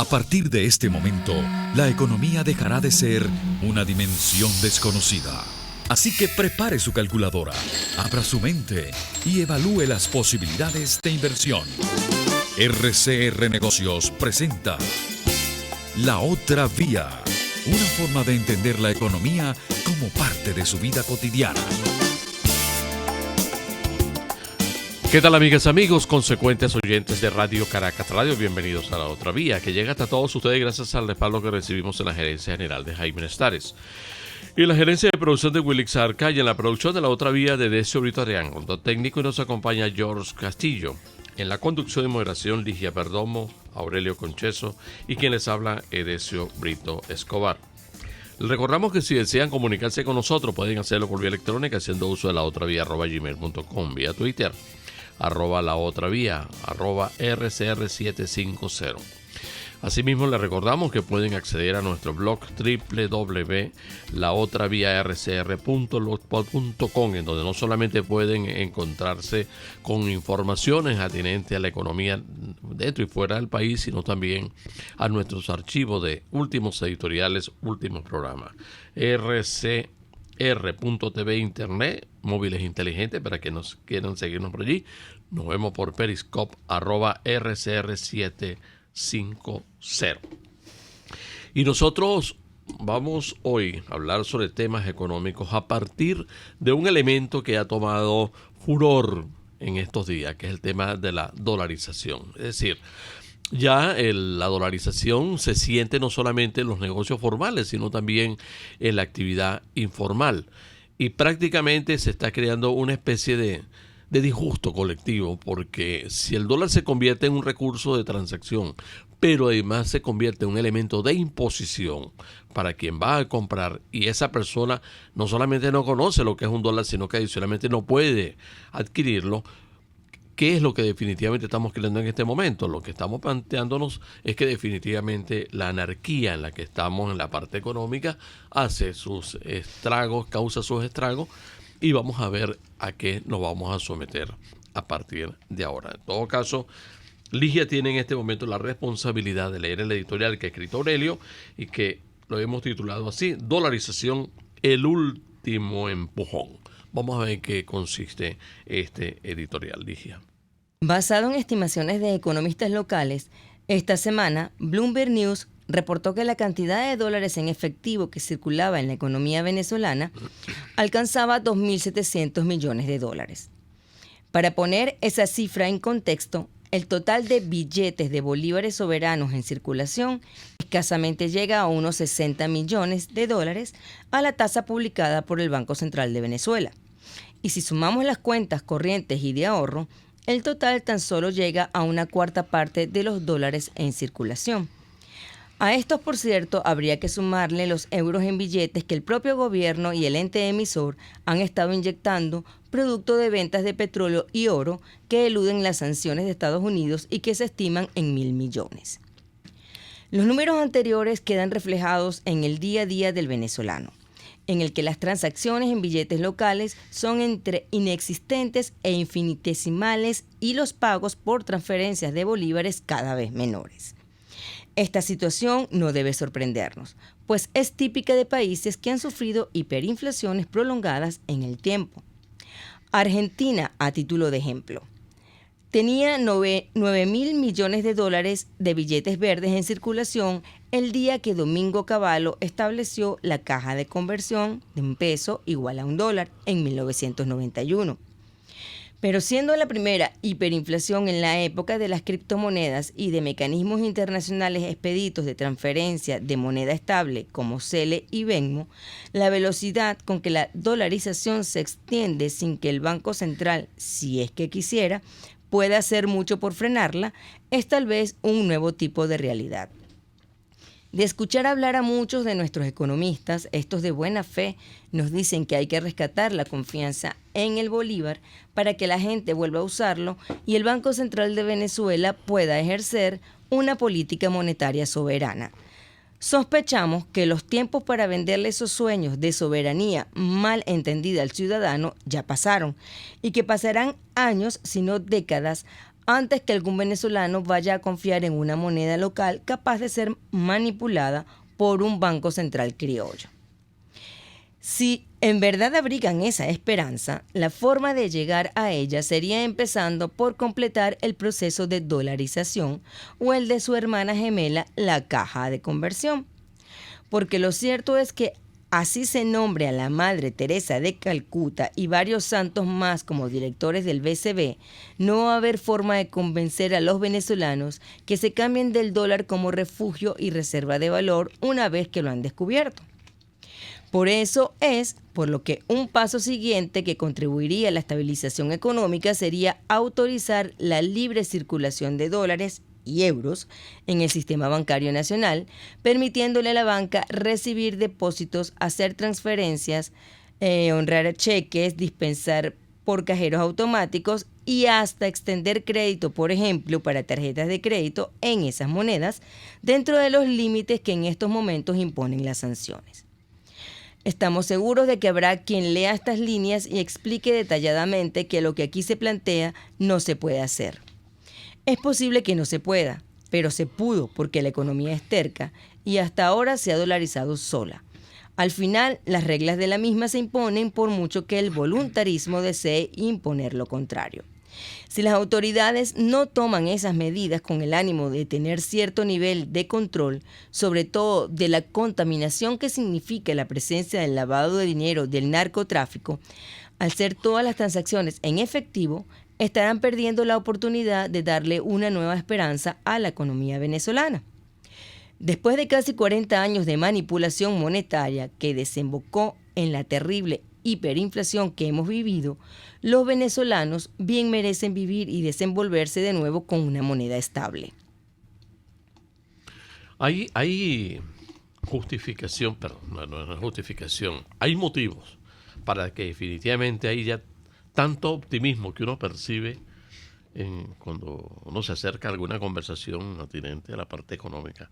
A partir de este momento, la economía dejará de ser una dimensión desconocida. Así que prepare su calculadora, abra su mente y evalúe las posibilidades de inversión. RCR Negocios presenta La Otra Vía, una forma de entender la economía como parte de su vida cotidiana. ¿Qué tal, amigas, amigos, consecuentes oyentes de Radio Caracas Radio? Bienvenidos a La Otra Vía, que llega hasta todos ustedes gracias al respaldo que recibimos en la gerencia general de Jaime Nestares y la gerencia de producción de Wilix Arca, y en la producción de La Otra Vía de Decio Brito Arrián, junto técnico, y nos acompaña George Castillo. En la conducción y moderación, Ligia Perdomo, Aurelio Concheso y quien les habla, Edesio Brito Escobar. Les recordamos que si desean comunicarse con nosotros, pueden hacerlo por vía electrónica haciendo uso de laotravía@gmail.com, vía Twitter, @laotravía, @RCR750. Asimismo, les recordamos que pueden acceder a nuestro blog www.laotraviarcr.blogspot.com, en donde no solamente pueden encontrarse con informaciones atinentes a la economía dentro y fuera del país, sino también a nuestros archivos de últimos editoriales, últimos programas. RCR.tv Internet, móviles inteligentes para que nos quieran seguirnos por allí. Nos vemos por Periscope, @RCR750. Y nosotros vamos hoy a hablar sobre temas económicos a partir de un elemento que ha tomado furor en estos días, que es el tema de la dolarización. Es decir, ya la dolarización se siente no solamente en los negocios formales, sino también en la actividad informal. Y prácticamente se está creando una especie de disgusto colectivo, porque si el dólar se convierte en un recurso de transacción, pero además se convierte en un elemento de imposición para quien va a comprar, y esa persona no solamente no conoce lo que es un dólar, sino que adicionalmente no puede adquirirlo, ¿qué es lo que definitivamente estamos creando en este momento? Lo que estamos planteándonos es que definitivamente la anarquía en la que estamos en la parte económica hace sus estragos, causa sus estragos, y vamos a ver a qué nos vamos a someter a partir de ahora. En todo caso, Ligia tiene en este momento la responsabilidad de leer el editorial que ha escrito Aurelio y que lo hemos titulado así: Dolarización, el último empujón. Vamos a ver qué consiste este editorial, Ligia. Basado en estimaciones de economistas locales, esta semana Bloomberg News reportó que la cantidad de dólares en efectivo que circulaba en la economía venezolana alcanzaba 2.700 millones de dólares. Para poner esa cifra en contexto, el total de billetes de bolívares soberanos en circulación escasamente llega a unos 60 millones de dólares a la tasa publicada por el Banco Central de Venezuela. Y si sumamos las cuentas corrientes y de ahorro, el total tan solo llega a una cuarta parte de los dólares en circulación. A estos, por cierto, habría que sumarle los euros en billetes que el propio gobierno y el ente emisor han estado inyectando producto de ventas de petróleo y oro que eluden las sanciones de Estados Unidos y que se estiman en 1.000 millones. Los números anteriores quedan reflejados en el día a día del venezolano, en el que las transacciones en billetes locales son entre inexistentes e infinitesimales y los pagos por transferencias de bolívares cada vez menores. Esta situación no debe sorprendernos, pues es típica de países que han sufrido hiperinflaciones prolongadas en el tiempo. Argentina, a título de ejemplo, tenía 9.000 millones de dólares de billetes verdes en circulación el día que Domingo Cavallo estableció la caja de conversión de un peso igual a un dólar en 1991. Pero siendo la primera hiperinflación en la época de las criptomonedas y de mecanismos internacionales expeditos de transferencia de moneda estable como Cele y Venmo, la velocidad con que la dolarización se extiende sin que el Banco Central, si es que quisiera, pueda hacer mucho por frenarla, es tal vez un nuevo tipo de realidad. De escuchar hablar a muchos de nuestros economistas, estos de buena fe nos dicen que hay que rescatar la confianza en el bolívar para que la gente vuelva a usarlo y el Banco Central de Venezuela pueda ejercer una política monetaria soberana. Sospechamos que los tiempos para venderle esos sueños de soberanía mal entendida al ciudadano ya pasaron y que pasarán años, si no décadas, antes que algún venezolano vaya a confiar en una moneda local capaz de ser manipulada por un banco central criollo. Si en verdad abrigan esa esperanza, la forma de llegar a ella sería empezando por completar el proceso de dolarización o el de su hermana gemela, la caja de conversión. Porque lo cierto es que así se nombre a la Madre Teresa de Calcuta y varios santos más como directores del BCB, no va a haber forma de convencer a los venezolanos que se cambien del dólar como refugio y reserva de valor una vez que lo han descubierto. Por eso es por lo que un paso siguiente que contribuiría a la estabilización económica sería autorizar la libre circulación de dólares y euros en el sistema bancario nacional, permitiéndole a la banca recibir depósitos, hacer transferencias, honrar cheques, dispensar por cajeros automáticos y hasta extender crédito, por ejemplo, para tarjetas de crédito en esas monedas, dentro de los límites que en estos momentos imponen las sanciones. Estamos seguros de que habrá quien lea estas líneas y explique detalladamente que lo que aquí se plantea no se puede hacer. Es posible que no se pueda, pero se pudo porque la economía es terca y hasta ahora se ha dolarizado sola. Al final, las reglas de la misma se imponen por mucho que el voluntarismo desee imponer lo contrario. Si las autoridades no toman esas medidas con el ánimo de tener cierto nivel de control, sobre todo de la contaminación que significa la presencia del lavado de dinero del narcotráfico, al ser todas las transacciones en efectivo, estarán perdiendo la oportunidad de darle una nueva esperanza a la economía venezolana. Después de casi 40 años de manipulación monetaria que desembocó en la terrible hiperinflación que hemos vivido, los venezolanos bien merecen vivir y desenvolverse de nuevo con una moneda estable. Hay justificación, perdón, no es justificación, hay motivos para que definitivamente haya tanto optimismo que uno percibe cuando uno se acerca a alguna conversación atinente a la parte económica.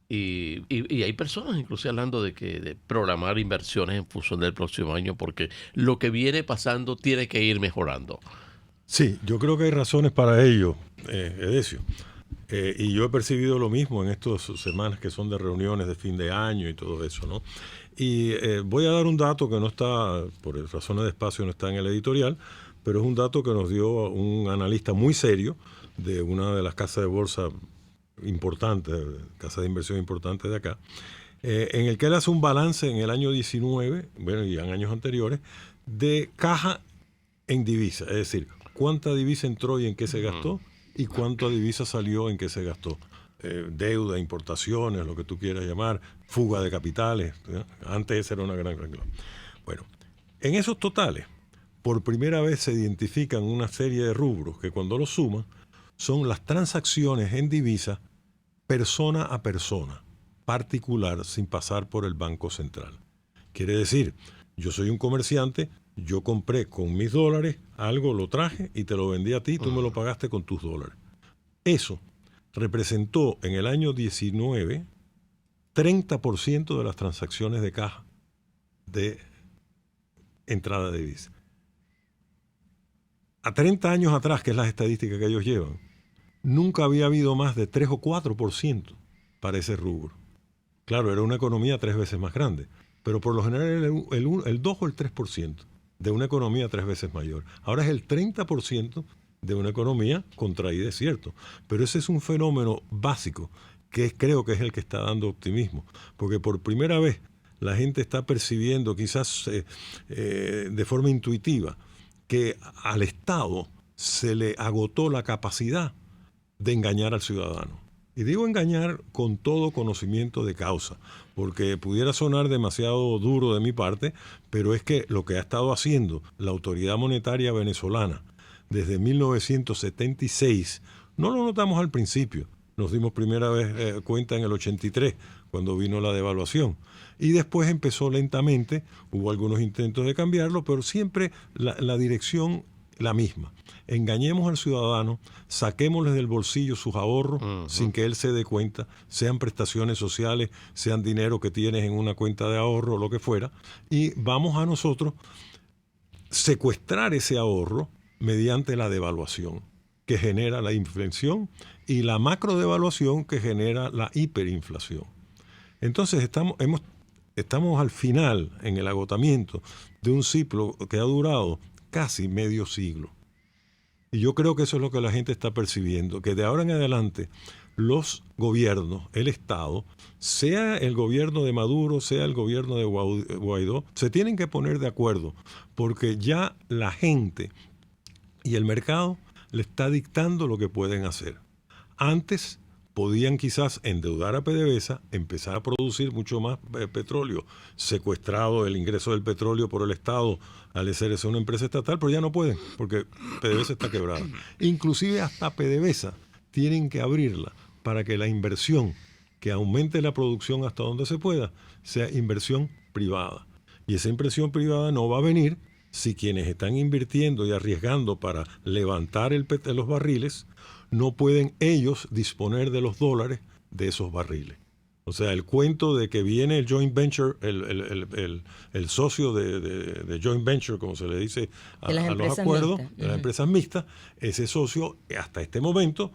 Y hay personas incluso hablando de programar inversiones en función del próximo año porque lo que viene pasando tiene que ir mejorando. Sí, yo creo que hay razones para ello, Edesio. Y yo he percibido lo mismo en estas semanas que son de reuniones de fin de año y todo eso, ¿no? Y voy a dar un dato que no está, por razones de espacio, no está en el editorial, pero es un dato que nos dio un analista muy serio de una de las casas de bolsa importantes, casas de inversión importantes de acá, en el que él hace un balance en el año 19, bueno, y en años anteriores, de caja en divisa, es decir, cuánta divisa entró y en qué se gastó, y cuánta divisa salió en qué se gastó. Deuda, importaciones, lo que tú quieras llamar, fuga de capitales, ¿no? Antes esa era una gran regla. Bueno, en esos totales, por primera vez se identifican una serie de rubros que cuando los suman, son las transacciones en divisa persona a persona, particular, sin pasar por el Banco Central. Quiere decir, yo soy un comerciante, yo compré con mis dólares algo, lo traje y te lo vendí a ti, tú me lo pagaste con tus dólares. Eso representó en el año 19 30% de las transacciones de caja de entrada de divisa. A 30 años atrás, que es la estadística que ellos llevan, nunca había habido más de 3 o 4% para ese rubro. Claro, era una economía 3 veces más grande, pero por lo general era el 2 o el 3% de una economía 3 veces mayor. Ahora es el 30% de una economía contraída, es cierto, pero ese es un fenómeno básico que creo que es el que está dando optimismo, porque por primera vez la gente está percibiendo, quizás de forma intuitiva, que al Estado se le agotó la capacidad de engañar al ciudadano. Y digo engañar con todo conocimiento de causa, porque pudiera sonar demasiado duro de mi parte, pero es que lo que ha estado haciendo la autoridad monetaria venezolana desde 1976, no lo notamos al principio, nos dimos primera vez cuenta en el 83, cuando vino la devaluación, y después empezó lentamente, hubo algunos intentos de cambiarlo, pero siempre la dirección la misma. Engañemos al ciudadano, saquémosle del bolsillo sus ahorros sin que él se dé cuenta, sean prestaciones sociales, sean dinero que tienes en una cuenta de ahorro, lo que fuera, y vamos a nosotros secuestrar ese ahorro mediante la devaluación. que genera la inflación y la macrodevaluación que genera la hiperinflación. Entonces estamos al final, en el agotamiento de un ciclo que ha durado casi medio siglo. Y yo creo que eso es lo que la gente está percibiendo, que de ahora en adelante los gobiernos, el Estado, sea el gobierno de Maduro, sea el gobierno de Guaidó, se tienen que poner de acuerdo, porque ya la gente y el mercado le está dictando lo que pueden hacer. Antes podían quizás endeudar a PDVSA, empezar a producir mucho más petróleo, secuestrado el ingreso del petróleo por el Estado al ser una empresa estatal, pero ya no pueden, porque PDVSA está quebrada. Inclusive hasta PDVSA tienen que abrirla para que la inversión, que aumente la producción hasta donde se pueda, sea inversión privada. Y esa inversión privada no va a venir si quienes están invirtiendo y arriesgando para levantar los barriles no pueden ellos disponer de los dólares de esos barriles. O sea, el cuento de que viene el joint venture, el socio de joint venture, como se le dice a los acuerdos, de las empresas mixtas, ese socio hasta este momento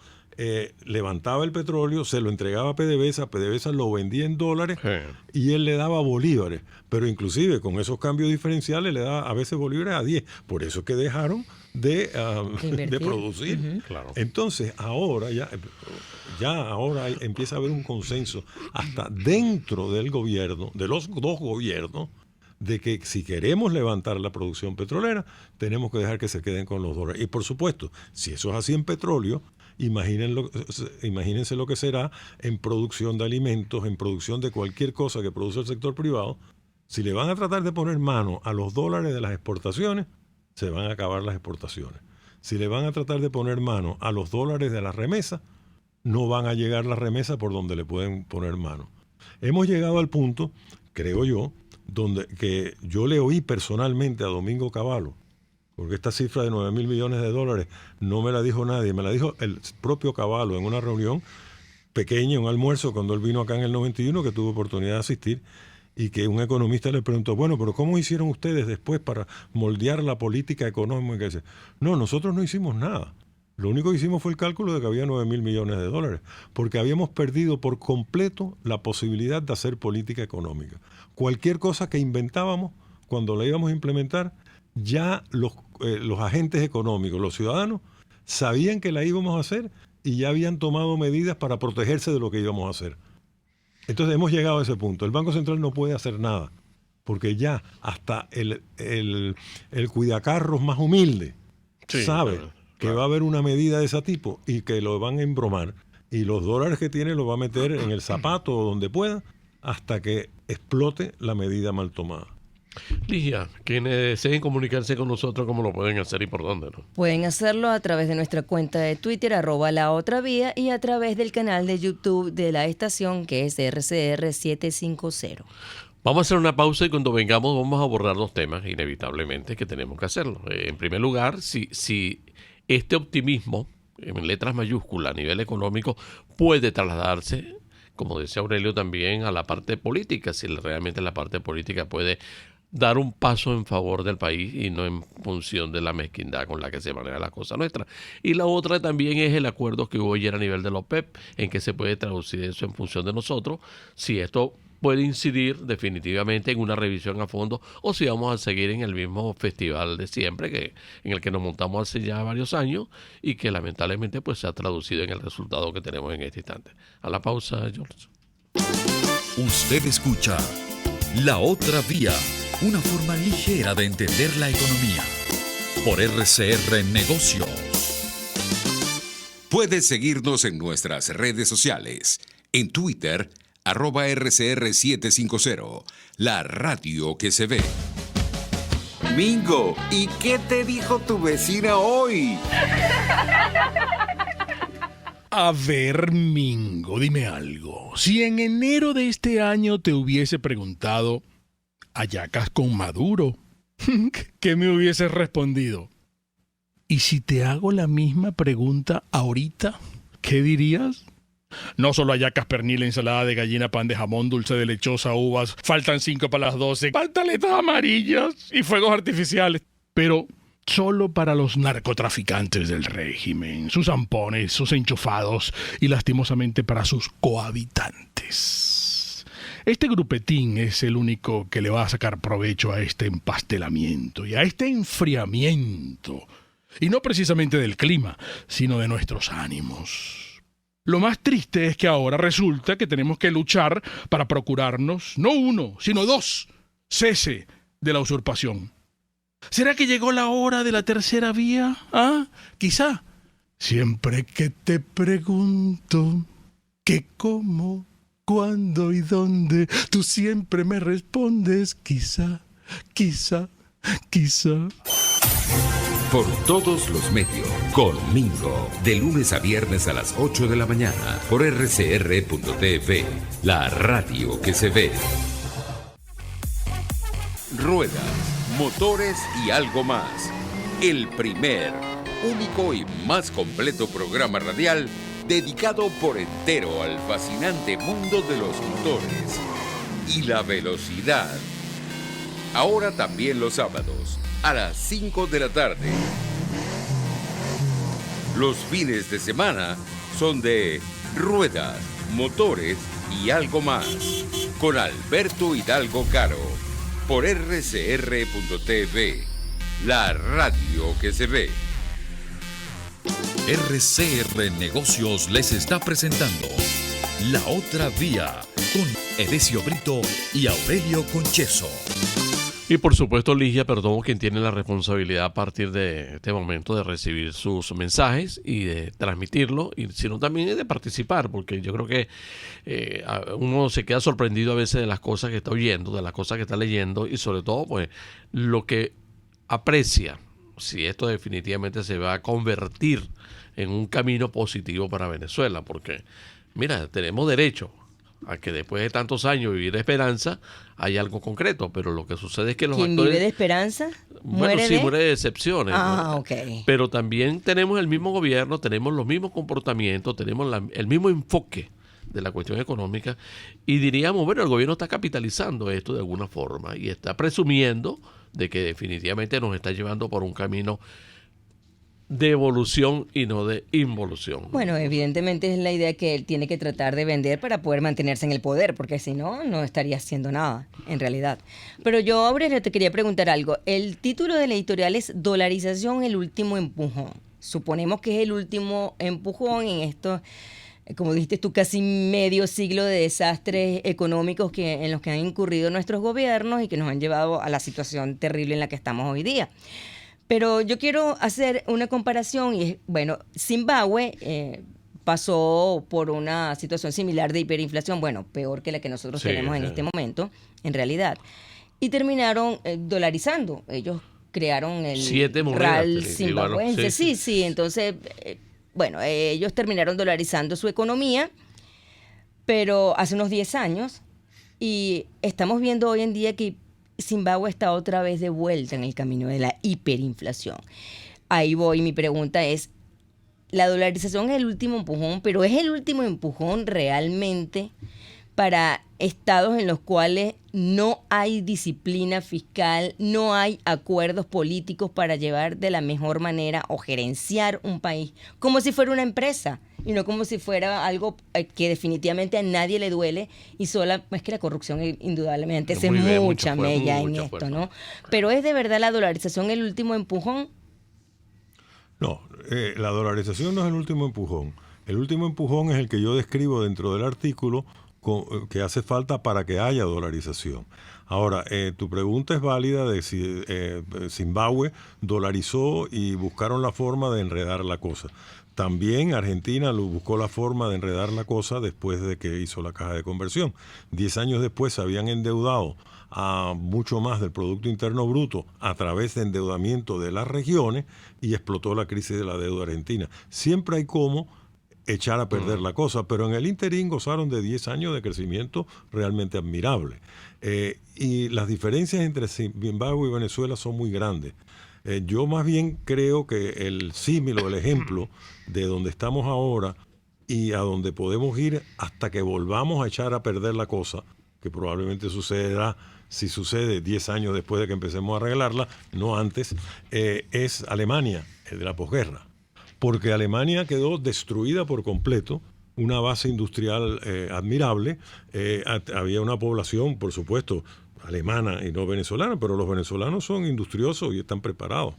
levantaba el petróleo, se lo entregaba a PDVSA lo vendía en dólares y él le daba bolívares, pero inclusive con esos cambios diferenciales le daba a veces bolívares a 10, por eso es que dejaron de producir. Uh-huh. Claro. Entonces ahora ahora empieza a haber un consenso hasta dentro del gobierno, de los dos gobiernos, de que si queremos levantar la producción petrolera, tenemos que dejar que se queden con los dólares. Y por supuesto, si eso es así en petróleo, imagínense lo que será en producción de alimentos, en producción de cualquier cosa que produce el sector privado. Si le van a tratar de poner mano a los dólares de las exportaciones, se van a acabar las exportaciones. Si le van a tratar de poner mano a los dólares de las remesas, no van a llegar las remesas por donde le pueden poner mano. Hemos llegado al punto, creo yo, donde que yo le oí personalmente a Domingo Cavallo, porque esta cifra de 9.000 millones de dólares no me la dijo nadie, me la dijo el propio Cavallo en una reunión pequeña, un almuerzo cuando él vino acá en el 91, que tuve oportunidad de asistir, y que un economista le preguntó, bueno, pero ¿cómo hicieron ustedes después para moldear la política económica? Y dice, no, nosotros no hicimos nada. Lo único que hicimos fue el cálculo de que había 9.000 millones de dólares, porque habíamos perdido por completo la posibilidad de hacer política económica. Cualquier cosa que inventábamos, cuando la íbamos a implementar, ya los agentes económicos, los ciudadanos, sabían que la íbamos a hacer y ya habían tomado medidas para protegerse de lo que íbamos a hacer. Entonces hemos llegado a ese punto. El Banco Central no puede hacer nada, porque ya hasta el cuidacarros más humilde sabe que va a haber una medida de ese tipo y que lo van a embromar, y los dólares que tiene los va a meter en el zapato o donde pueda hasta que explote la medida mal tomada. Ligia, quienes deseen comunicarse con nosotros, ¿cómo lo pueden hacer y por dónde, no? Pueden hacerlo a través de nuestra cuenta de Twitter, @laotravía, y a través del canal de YouTube de la estación, que es RCR 750. Vamos a hacer una pausa y cuando vengamos vamos a abordar dos temas, inevitablemente, que tenemos que hacerlo. En primer lugar, si este optimismo, en letras mayúsculas a nivel económico, puede trasladarse, como decía Aurelio, también a la parte política, si realmente la parte política puede dar un paso en favor del país y no en función de la mezquindad con la que se maneja la cosa nuestra. Y la otra también es el acuerdo que hubo ayer a nivel de la OPEP, en que se puede traducir eso en función de nosotros, si esto puede incidir definitivamente en una revisión a fondo o si vamos a seguir en el mismo festival de siempre en el que nos montamos hace ya varios años y que lamentablemente pues se ha traducido en el resultado que tenemos en este instante. A la pausa, George. Usted escucha La Otra Vía, una forma ligera de entender la economía, por RCR Negocios. Puedes seguirnos en nuestras redes sociales, en Twitter, @RCR750, la radio que se ve. Mingo, ¿y qué te dijo tu vecina hoy? A ver, Mingo, dime algo. Si en enero de este año te hubiese preguntado, ¿hallacas con Maduro? ¿Qué me hubieses respondido? Y si te hago la misma pregunta ahorita, ¿qué dirías? No solo hallacas, pernil, ensalada de gallina, pan de jamón, dulce de lechosa, uvas, faltan 5 para las 12, pantaletas amarillas y fuegos artificiales. Pero, solo para los narcotraficantes del régimen, sus zampones, sus enchufados y lastimosamente para sus cohabitantes. Este grupetín es el único que le va a sacar provecho a este empastelamiento y a este enfriamiento, y no precisamente del clima, sino de nuestros ánimos. Lo más triste es que ahora resulta que tenemos que luchar para procurarnos, no uno, sino dos, cese de la usurpación. ¿Será que llegó la hora de la tercera vía? ¿Ah? Quizá. Siempre que te pregunto qué, cómo, cuándo y dónde, tú siempre me respondes quizá, quizá, quizá. Por todos los medios, conmigo, de lunes a viernes a las 8 de la mañana, por rcr.tv, la radio que se ve. Ruedas, motores y algo más. El primer, único y más completo programa radial dedicado por entero al fascinante mundo de los motores y la velocidad. Ahora también los sábados, a las 5 de la tarde. Los fines de semana son de Ruedas, Motores y algo más, con Alberto Hidalgo Caro, por rcr.tv, la radio que se ve. RCR Negocios les está presentando La Otra Vía con Edesio Brito y Aurelio Concheso. Y por supuesto Ligia Perdomo, quien tiene la responsabilidad a partir de este momento de recibir sus mensajes y de transmitirlo, y sino también de participar, porque yo creo que uno se queda sorprendido a veces de las cosas que está oyendo, de las cosas que está leyendo, y sobre todo pues lo que aprecia, si esto definitivamente se va a convertir en un camino positivo para Venezuela, porque mira, tenemos derecho a que después de tantos años vivir de esperanza hay algo concreto, pero lo que sucede es que los ¿Quién actores... vive de esperanza? Bueno, sí, muere de excepciones. Ah, ¿no? ok. Pero también tenemos el mismo gobierno, tenemos los mismos comportamientos, tenemos el mismo enfoque de la cuestión económica, y diríamos, bueno, el gobierno está capitalizando esto de alguna forma y está presumiendo de que definitivamente nos está llevando por un camino de evolución y no de involución. Bueno, evidentemente es la idea que él tiene que tratar de vender para poder mantenerse en el poder, porque si no, no estaría haciendo nada, en realidad. Pero yo, Aurelio, te quería preguntar algo. El título de la editorial es Dolarización, el último empujón. Suponemos que es el último empujón en esto, como dijiste tú, casi medio siglo de desastres económicos en los que han incurrido nuestros gobiernos y que nos han llevado a la situación terrible en la que estamos hoy día. Pero yo quiero hacer una comparación y, bueno, Zimbabue pasó por una situación similar de hiperinflación, bueno, peor que la que nosotros tenemos en este momento, en realidad, y terminaron dolarizando. Ellos crearon el 7 monedas RAL zimbabuense. Sí, entonces, bueno, ellos terminaron dolarizando su economía, pero hace unos 10 años, y estamos viendo hoy en día que Zimbabue está otra vez de vuelta en el camino de la hiperinflación. Ahí voy, mi pregunta es, la dolarización es el último empujón, pero ¿es el último empujón realmente para estados en los cuales no hay disciplina fiscal, no hay acuerdos políticos para llevar de la mejor manera o gerenciar un país como si fuera una empresa y no como si fuera algo que definitivamente a nadie le duele y sola, es que la corrupción indudablemente hace mucha mella en esto, fuerza, ¿no? Pero ¿es de verdad la dolarización el último empujón? No, la dolarización no es el último empujón. El último empujón es el que yo describo dentro del artículo que hace falta para que haya dolarización. Ahora, tu pregunta es válida de si Zimbabue dolarizó y buscaron la forma de enredar la cosa. También Argentina buscó la forma de enredar la cosa después de que hizo la caja de conversión. 10 años después se habían endeudado a mucho más del Producto Interno Bruto a través de endeudamiento de las regiones y explotó la crisis de la deuda argentina. Siempre hay cómo echar a perder la cosa, pero en el interín gozaron de 10 años de crecimiento realmente admirable. Y las diferencias entre Zimbabue y Venezuela son muy grandes. Yo más bien creo que el símil o el ejemplo de donde estamos ahora y a donde podemos ir hasta que volvamos a echar a perder la cosa que probablemente sucederá, si sucede 10 años después de que empecemos a arreglarla, no antes, es Alemania, de la posguerra. Porque Alemania quedó destruida por completo, una base industrial admirable, había una población, por supuesto, alemana y no venezolana, pero los venezolanos son industriosos y están preparados,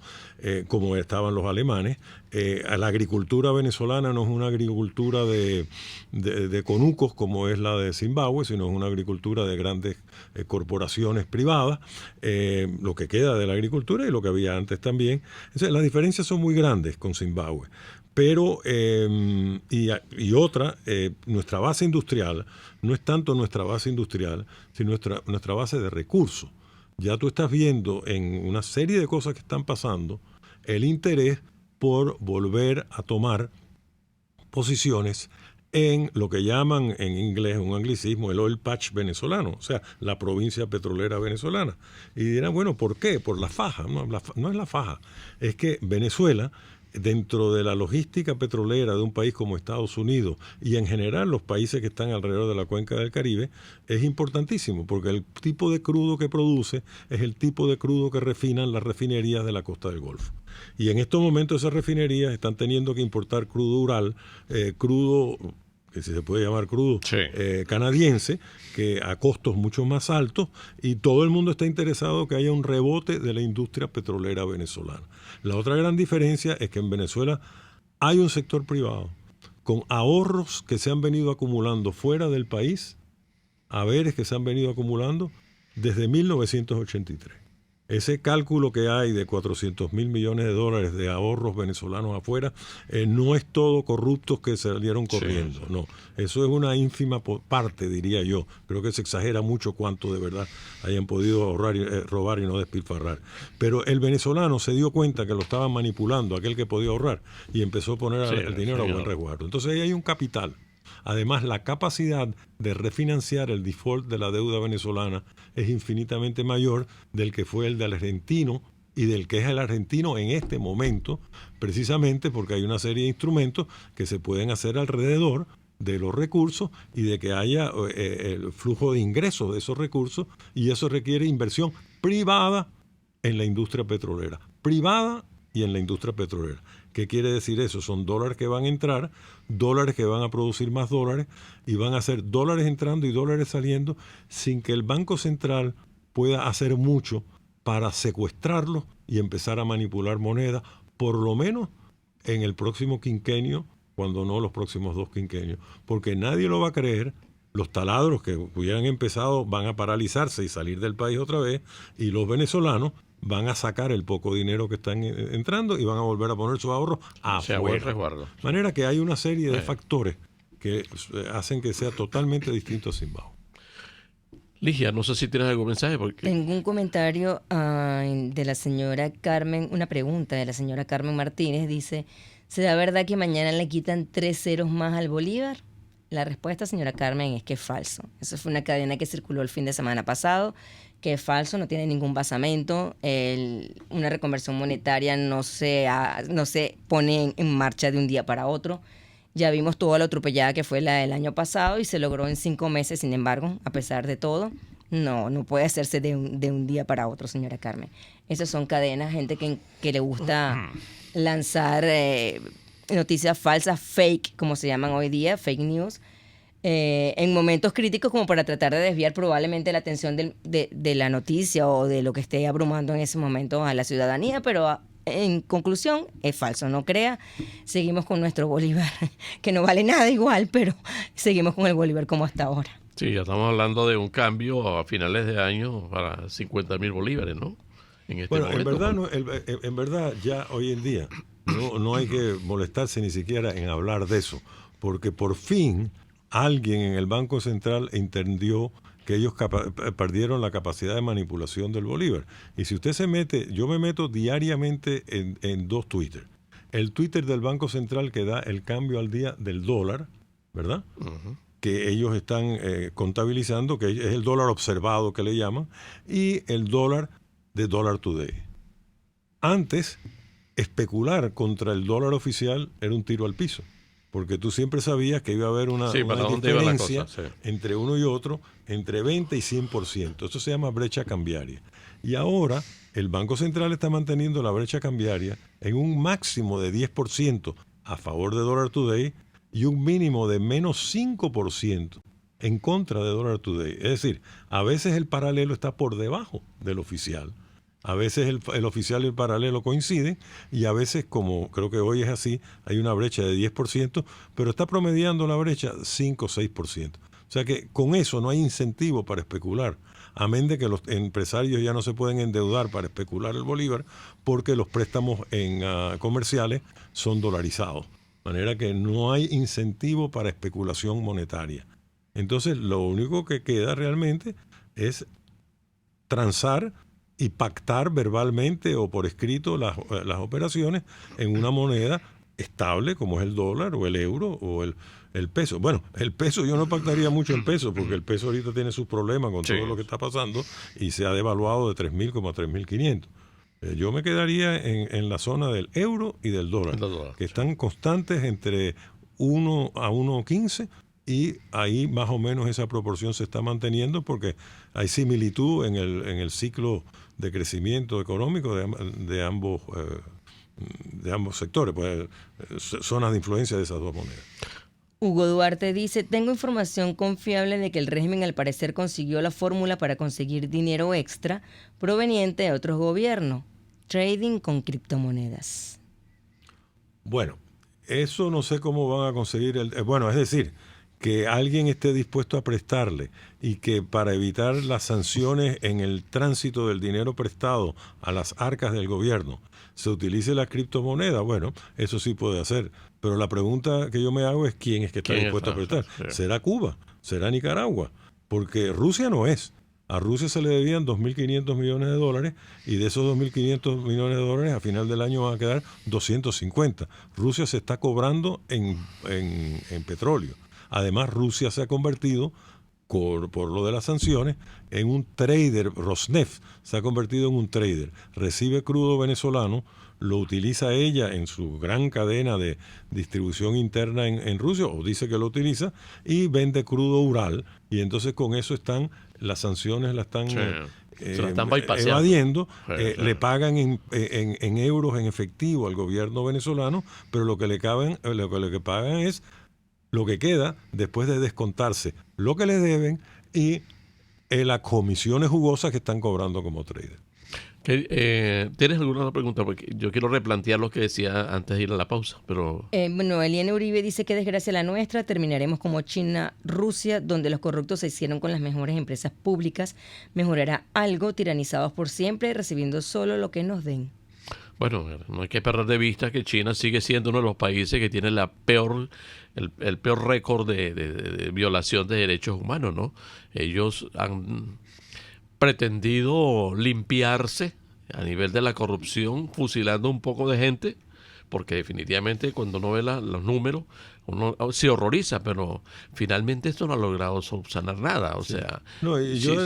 como estaban los alemanes. La agricultura venezolana no es una agricultura de conucos como es la de Zimbabue, sino es una agricultura de grandes corporaciones privadas, lo que queda de la agricultura y lo que había antes también. Entonces, las diferencias son muy grandes con Zimbabue. Pero, otra, nuestra base industrial no es tanto nuestra base industrial, sino nuestra base de recursos. Ya tú estás viendo en una serie de cosas que están pasando el interés por volver a tomar posiciones en lo que llaman en inglés, un anglicismo, el oil patch venezolano, o sea, la provincia petrolera venezolana. Y dirán, bueno, ¿por qué? Por la faja. No es la faja, es que Venezuela, dentro de la logística petrolera de un país como Estados Unidos y en general los países que están alrededor de la cuenca del Caribe, es importantísimo porque el tipo de crudo que produce es el tipo de crudo que refinan las refinerías de la costa del Golfo. Y en estos momentos esas refinerías están teniendo que importar crudo Ural, crudo, que si se puede llamar crudo, sí, canadiense, que a costos mucho más altos, y todo el mundo está interesado que haya un rebote de la industria petrolera venezolana. La otra gran diferencia es que en Venezuela hay un sector privado con ahorros que se han venido acumulando fuera del país, haberes que se han venido acumulando desde 1983. Ese cálculo que hay de 400.000 millones de dólares de ahorros venezolanos afuera, no es todo corruptos que salieron corriendo, sí. No. Eso es una ínfima parte, diría yo. Creo que se exagera mucho cuánto de verdad hayan podido ahorrar, robar y no despilfarrar. Pero el venezolano se dio cuenta que lo estaban manipulando, aquel que podía ahorrar, y empezó a poner el dinero a buen resguardo. Entonces ahí hay un capital. Además, la capacidad de refinanciar el default de la deuda venezolana es infinitamente mayor del que fue el del argentino y del que es el argentino en este momento, precisamente porque hay una serie de instrumentos que se pueden hacer alrededor de los recursos y de que haya el flujo de ingresos de esos recursos, y eso requiere inversión privada en la industria petrolera. Privada y en la industria petrolera. ¿Qué quiere decir eso? Son dólares que van a entrar, dólares que van a producir más dólares, y van a ser dólares entrando y dólares saliendo sin que el Banco Central pueda hacer mucho para secuestrarlos y empezar a manipular moneda, por lo menos en el próximo quinquenio, cuando no los próximos 2 quinquenios. Porque nadie lo va a creer. Los taladros que hubieran empezado van a paralizarse y salir del país otra vez, y los venezolanos van a sacar el poco dinero que están entrando y van a volver a poner sus ahorros afuera. De manera que hay una serie de factores que hacen que sea totalmente distinto a Zimbabue. Ligia, no sé si tienes algún mensaje. Tengo un comentario de la señora Carmen, una pregunta de la señora Carmen Martínez. Dice, ¿será verdad que mañana le quitan 3 ceros más al Bolívar? La respuesta, señora Carmen, es que es falso. Eso fue una cadena que circuló el fin de semana pasado, que es falso, no tiene ningún basamento. Una reconversión monetaria no se pone en marcha de un día para otro. Ya vimos toda la atropellada que fue la del año pasado y se logró en 5 meses, sin embargo, a pesar de todo, no puede hacerse de un día para otro, señora Carmen. Esas son cadenas, gente que le gusta lanzar noticias falsas, fake, como se llaman hoy día, fake news, en momentos críticos como para tratar de desviar probablemente la atención de la noticia o de lo que esté abrumando en ese momento a la ciudadanía, pero en conclusión es falso, no crea. Seguimos con nuestro Bolívar, que no vale nada igual, pero seguimos con el Bolívar como hasta ahora. Sí, ya estamos hablando de un cambio a finales de año para 50.000 bolívares, ¿no? Bueno, en verdad ya hoy en día no hay que molestarse ni siquiera en hablar de eso, porque por fin alguien en el Banco Central entendió que ellos perdieron la capacidad de manipulación del Bolívar. Y si usted se mete, yo me meto diariamente en 2 Twitter. El Twitter del Banco Central que da el cambio al día del dólar, ¿verdad? Uh-huh. Que ellos están contabilizando, que es el dólar observado que le llaman, y el dólar de Dollar Today. Antes, especular contra el dólar oficial era un tiro al piso. porque tú siempre sabías que iba a haber una ¿para dónde iba la diferencia cosa? Sí. entre uno y otro entre 20 y 100%. Eso se llama brecha cambiaria. Y ahora el Banco Central está manteniendo la brecha cambiaria en un máximo de 10% a favor de Dollar Today y un mínimo de menos 5% en contra de Dollar Today. Es decir, a veces el paralelo está por debajo del oficial. A veces el oficial y el paralelo coinciden y a veces, como creo que hoy es así, hay una brecha de 10%, pero está promediando la brecha 5 o 6%. O sea que con eso no hay incentivo para especular, amén de que los empresarios ya no se pueden endeudar para especular el bolívar porque los préstamos comerciales son dolarizados. De manera que no hay incentivo para especulación monetaria. Entonces lo único que queda realmente es transar y pactar verbalmente o por escrito las operaciones en una moneda estable como es el dólar o el euro o el peso. Bueno, el peso, yo no pactaría mucho el peso porque el peso ahorita tiene sus problemas con todo lo que está pasando y se ha devaluado de 3.000 como a 3.500. Yo me quedaría en la zona del euro y del dólar, que están constantes entre 1 a 1.15 y ahí más o menos esa proporción se está manteniendo porque hay similitud en el ciclo de crecimiento económico de ambos sectores, pues, zonas de influencia de esas dos monedas. Hugo Duarte dice, tengo información confiable de que el régimen al parecer consiguió la fórmula para conseguir dinero extra proveniente de otros gobiernos, trading con criptomonedas. Bueno, eso no sé cómo van a conseguir es decir, que alguien esté dispuesto a prestarle y que para evitar las sanciones en el tránsito del dinero prestado a las arcas del gobierno se utilice la criptomoneda, bueno, eso sí puede hacer. Pero la pregunta que yo me hago es quién es que está dispuesto a prestar. Sí. ¿Será Cuba? ¿Será Nicaragua? Porque Rusia no es. A Rusia se le debían 2.500 millones de dólares y de esos 2.500 millones de dólares a final del año van a quedar 250. Rusia se está cobrando en petróleo. Además, Rusia se ha convertido, por lo de las sanciones, en un trader. Rosneft se ha convertido en un trader. Recibe crudo venezolano, lo utiliza ella en su gran cadena de distribución interna en Rusia, o dice que lo utiliza, y vende crudo Ural. Y entonces con eso las sanciones las están... se la están evadiendo, le pagan en euros en efectivo al gobierno venezolano, pero lo que le pagan es lo que queda después de descontarse lo que le deben y las comisiones jugosas que están cobrando como trader. ¿Tienes alguna otra pregunta? Porque yo quiero replantear lo que decía antes de ir a la pausa. Pero Eliane Uribe dice que desgracia la nuestra, terminaremos como China, Rusia, donde los corruptos se hicieron con las mejores empresas públicas. Mejorará algo, tiranizados por siempre, recibiendo solo lo que nos den. Bueno, no hay que perder de vista que China sigue siendo uno de los países que tiene el peor récord de violación de derechos humanos, ¿no? Ellos han pretendido limpiarse a nivel de la corrupción, fusilando un poco de gente, porque definitivamente cuando uno ve los números, uno se horroriza, pero finalmente esto no ha logrado subsanar nada. O sea,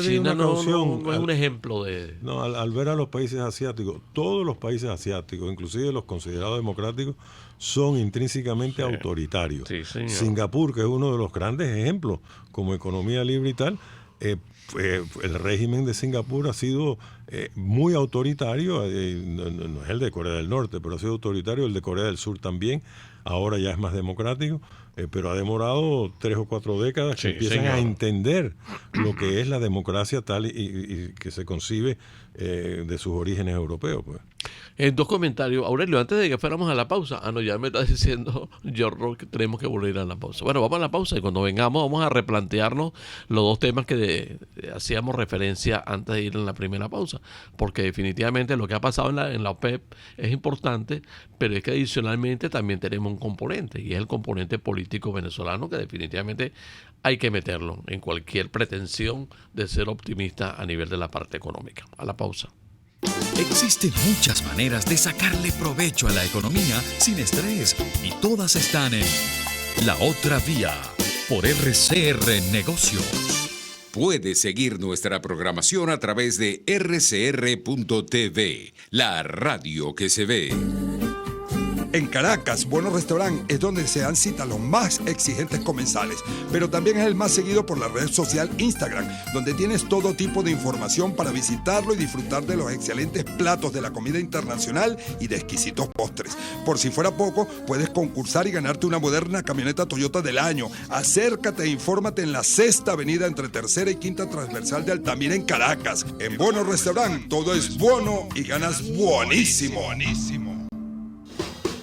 China no es un ejemplo de... No, al ver a los países asiáticos, todos los países asiáticos, inclusive los considerados democráticos, son intrínsecamente autoritarios. Sí, señor. Singapur, que es uno de los grandes ejemplos como economía libre y tal, el régimen de Singapur ha sido muy autoritario, no es el de Corea del Norte, pero ha sido autoritario, el de Corea del Sur también, ahora ya es más democrático, pero ha demorado 3 o 4 décadas que empiezan a entender lo que es la democracia tal y que se concibe de sus orígenes europeos, pues. Dos comentarios. Aurelio, antes de que fuéramos a la pausa. Ya me está diciendo Jorro que tenemos que volver a la pausa. Bueno, vamos a la pausa y cuando vengamos vamos a replantearnos los dos temas que hacíamos referencia antes de ir en la primera pausa. Porque definitivamente lo que ha pasado en la OPEP es importante, pero es que adicionalmente también tenemos un componente, y es el componente político venezolano, que definitivamente hay que meterlo en cualquier pretensión de ser optimista a nivel de la parte económica. A la pausa. Existen muchas maneras de sacarle provecho a la economía sin estrés y todas están en La Otra Vía por RCR Negocios. Puedes seguir nuestra programación a través de rcr.tv, la radio que se ve. En Caracas, Bueno Restaurant es donde se dan cita los más exigentes comensales, pero también es el más seguido por la red social Instagram, donde tienes todo tipo de información para visitarlo y disfrutar de los excelentes platos de la comida internacional y de exquisitos postres. Por si fuera poco, puedes concursar y ganarte una moderna camioneta Toyota del año. Acércate e infórmate en la 6ª avenida entre 3ª y 5ª transversal de Altamira en Caracas. En Bueno Restaurant todo es bueno y ganas buenísimo.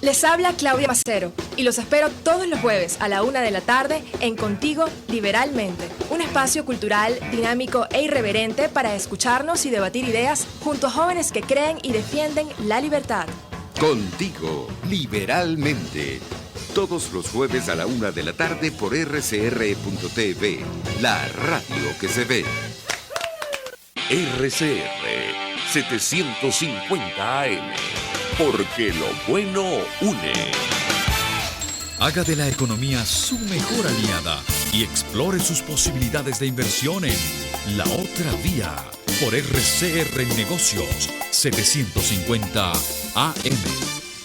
Les habla Claudia Macero y los espero todos los jueves a la 1 de la tarde en Contigo Liberalmente, un espacio cultural, dinámico e irreverente para escucharnos y debatir ideas junto a jóvenes que creen y defienden la libertad. Contigo Liberalmente. Todos los jueves a la 1 de la tarde por rcr.tv, la radio que se ve. RCR 750 AM, porque lo bueno une. Haga de la economía su mejor aliada y explore sus posibilidades de inversión en La Otra Vía por RCR Negocios 750 AM.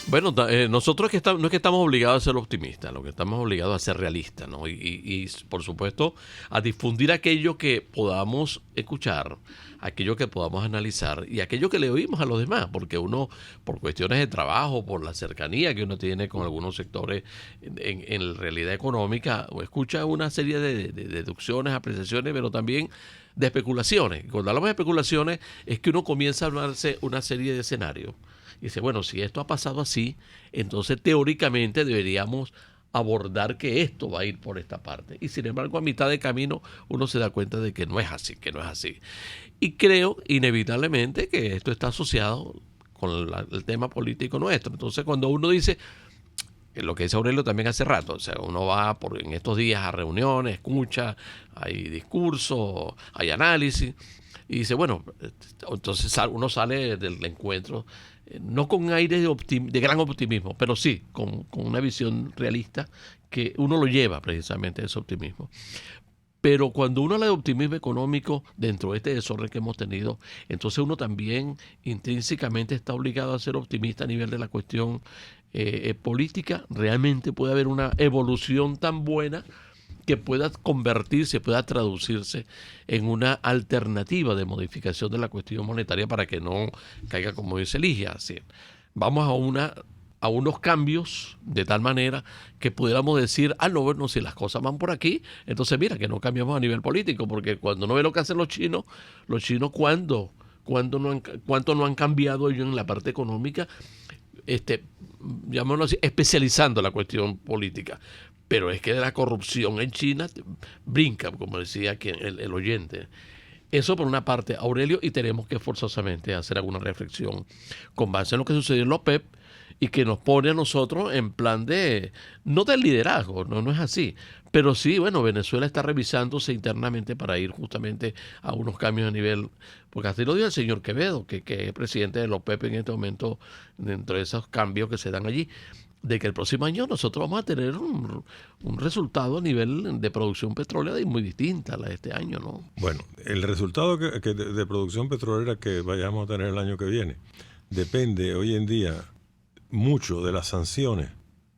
Bueno, nosotros no es que estamos obligados a ser optimistas, lo que estamos obligados a ser realistas, ¿no? Y por supuesto, a difundir aquello que podamos escuchar, aquello que podamos analizar y aquello que le oímos a los demás, porque uno, por cuestiones de trabajo, por la cercanía que uno tiene con algunos sectores en la realidad económica, o escucha una serie de deducciones, apreciaciones, pero también de especulaciones. Cuando hablamos de especulaciones es que uno comienza a hablarse una serie de escenarios. Y dice, bueno, si esto ha pasado así, entonces teóricamente deberíamos abordar que esto va a ir por esta parte. Y sin embargo, a mitad de camino uno se da cuenta de que no es así, Y creo, inevitablemente, que esto está asociado con el tema político nuestro. Entonces, cuando uno dice, lo que dice Aurelio también hace rato, o sea, uno va en estos días a reuniones, escucha, hay discursos, hay análisis, y dice, bueno, entonces uno sale del encuentro no con aire de gran optimismo, pero sí con una visión realista que uno lo lleva precisamente a ese optimismo. Pero cuando uno habla de optimismo económico dentro de este desorden que hemos tenido, entonces uno también intrínsecamente está obligado a ser optimista a nivel de la cuestión política. Realmente puede haber una evolución tan buena que pueda convertirse, pueda traducirse en una alternativa de modificación de la cuestión monetaria para que no caiga como dice Ligia. Así, vamos a unos cambios de tal manera que pudiéramos decir, no, bueno, si las cosas van por aquí, entonces mira, que no cambiamos a nivel político, porque cuando uno ve lo que hacen los chinos cuánto no han cambiado ellos en la parte económica, llamémoslo así, especializando la cuestión política. Pero es que la corrupción en China brinca, como decía aquí el oyente. Eso por una parte, Aurelio, y tenemos que forzosamente hacer alguna reflexión con base en lo que sucedió en la OPEP y que nos pone a nosotros en plan no del liderazgo, no es así. Pero sí, bueno, Venezuela está revisándose internamente para ir justamente a unos cambios a nivel, porque así lo dijo el señor Quevedo, que es presidente de la OPEP en este momento, dentro de esos cambios que se dan allí, de que el próximo año nosotros vamos a tener un resultado a nivel de producción petrolera muy distinta a la de este año, ¿no? Bueno, el resultado de producción petrolera que vayamos a tener el año que viene depende hoy en día mucho de las sanciones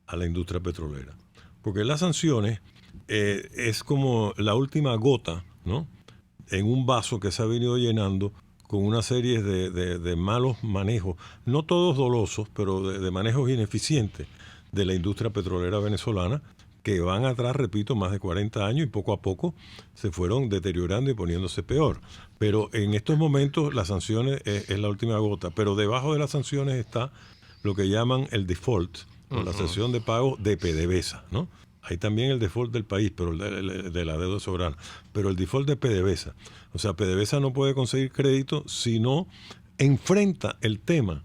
a la industria petrolera. Porque las sanciones es como la última gota, ¿no?, en un vaso que se ha venido llenando con una serie de malos manejos, no todos dolosos, pero de manejos ineficientes de la industria petrolera venezolana, que van atrás, repito, más de 40 años y poco a poco se fueron deteriorando y poniéndose peor. Pero en estos momentos las sanciones es la última gota, pero debajo de las sanciones está lo que llaman el default, o la cesión de pago de PDVSA, ¿no? Hay también el default del país, pero de la deuda soberana. Pero el default de PDVSA. O sea, PDVSA no puede conseguir crédito si no enfrenta el tema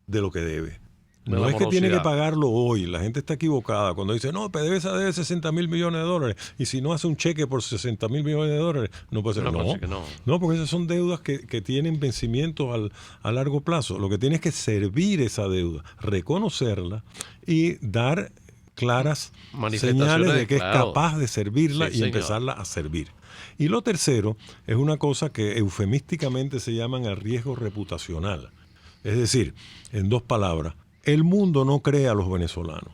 de lo que debe. No es que tiene que pagarlo hoy. La gente está equivocada cuando dice, no, PDVSA debe 60 mil millones de dólares. Y si no hace un cheque por 60 mil millones de dólares, no puede ser. No, porque esas son deudas que tienen vencimiento a largo plazo. Lo que tiene es que servir esa deuda, reconocerla y dar claras señales de que es capaz de servirla y empezarla a servir. Y lo tercero es una cosa que eufemísticamente se llaman el riesgo reputacional. Es decir, en dos palabras, el mundo no cree a los venezolanos.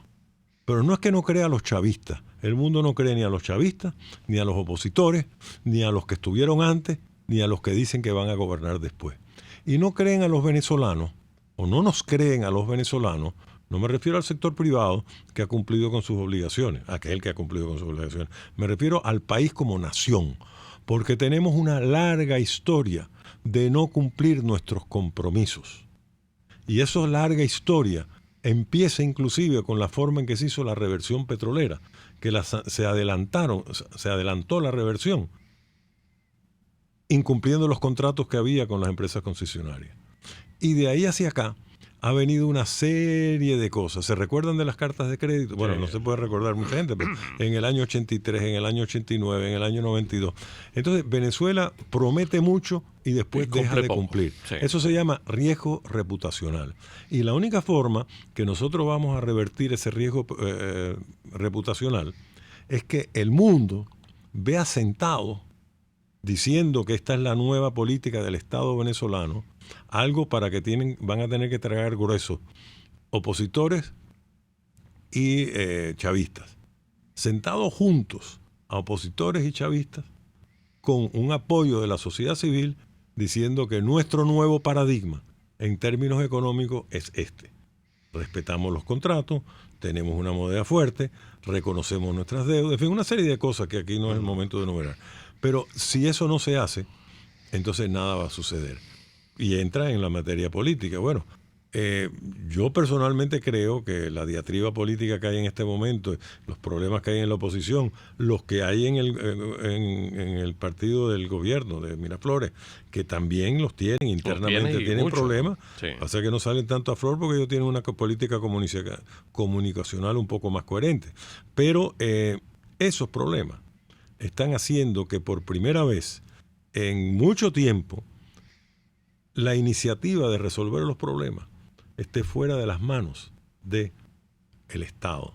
Pero no es que no crea a los chavistas. El mundo no cree ni a los chavistas, ni a los opositores, ni a los que estuvieron antes, ni a los que dicen que van a gobernar después. Y no creen a los venezolanos, o no nos creen a los venezolanos. No me refiero al sector privado que ha cumplido con sus obligaciones, aquel que ha cumplido con sus obligaciones. Me refiero al país como nación, porque tenemos una larga historia de no cumplir nuestros compromisos. Y esa larga historia empieza inclusive con la forma en que se hizo la reversión petrolera, que se adelantó la reversión, incumpliendo los contratos que había con las empresas concesionarias. Y de ahí hacia acá ha venido una serie de cosas. ¿Se recuerdan de las cartas de crédito? Bueno, no se puede recordar mucha gente, pero en el año 83, en el año 89, en el año 92. Entonces, Venezuela promete mucho y después deja de cumplir. Sí. Eso se llama riesgo reputacional. Y la única forma que nosotros vamos a revertir ese riesgo reputacional es que el mundo vea sentado, diciendo que esta es la nueva política del Estado venezolano, algo para que van a tener que tragar grueso opositores y chavistas, sentados juntos a opositores y chavistas, con un apoyo de la sociedad civil, diciendo que nuestro nuevo paradigma en términos económicos es este. Respetamos los contratos, tenemos una moneda fuerte, reconocemos nuestras deudas, en fin, una serie de cosas que aquí no es el momento de enumerar. Pero si eso no se hace, entonces nada va a suceder. Y entra en la materia política. Bueno, yo personalmente creo que la diatriba política que hay en este momento, los problemas que hay en la oposición, los que hay en el partido del gobierno de Miraflores, que también los tienen internamente, tienen problemas, sí. Pasa que no salen tanto a flor porque ellos tienen una política comunicacional un poco más coherente. Pero esos problemas están haciendo que por primera vez en mucho tiempo la iniciativa de resolver los problemas esté fuera de las manos del Estado.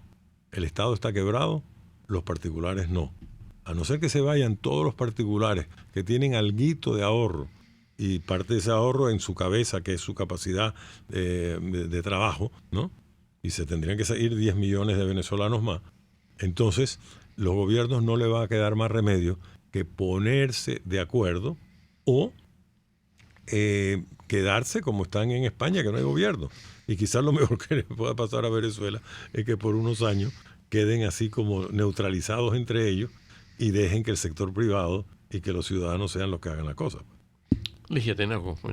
El Estado está quebrado, los particulares no. A no ser que se vayan todos los particulares que tienen alguito de ahorro y parte de ese ahorro en su cabeza, que es su capacidad de trabajo, ¿no? Y se tendrían que salir 10 millones de venezolanos más. Entonces, los gobiernos no le va a quedar más remedio que ponerse de acuerdo o quedarse como están en España, que no hay gobierno. Y quizás lo mejor que le pueda pasar a Venezuela es que por unos años queden así como neutralizados entre ellos y dejen que el sector privado y que los ciudadanos sean los que hagan la cosa.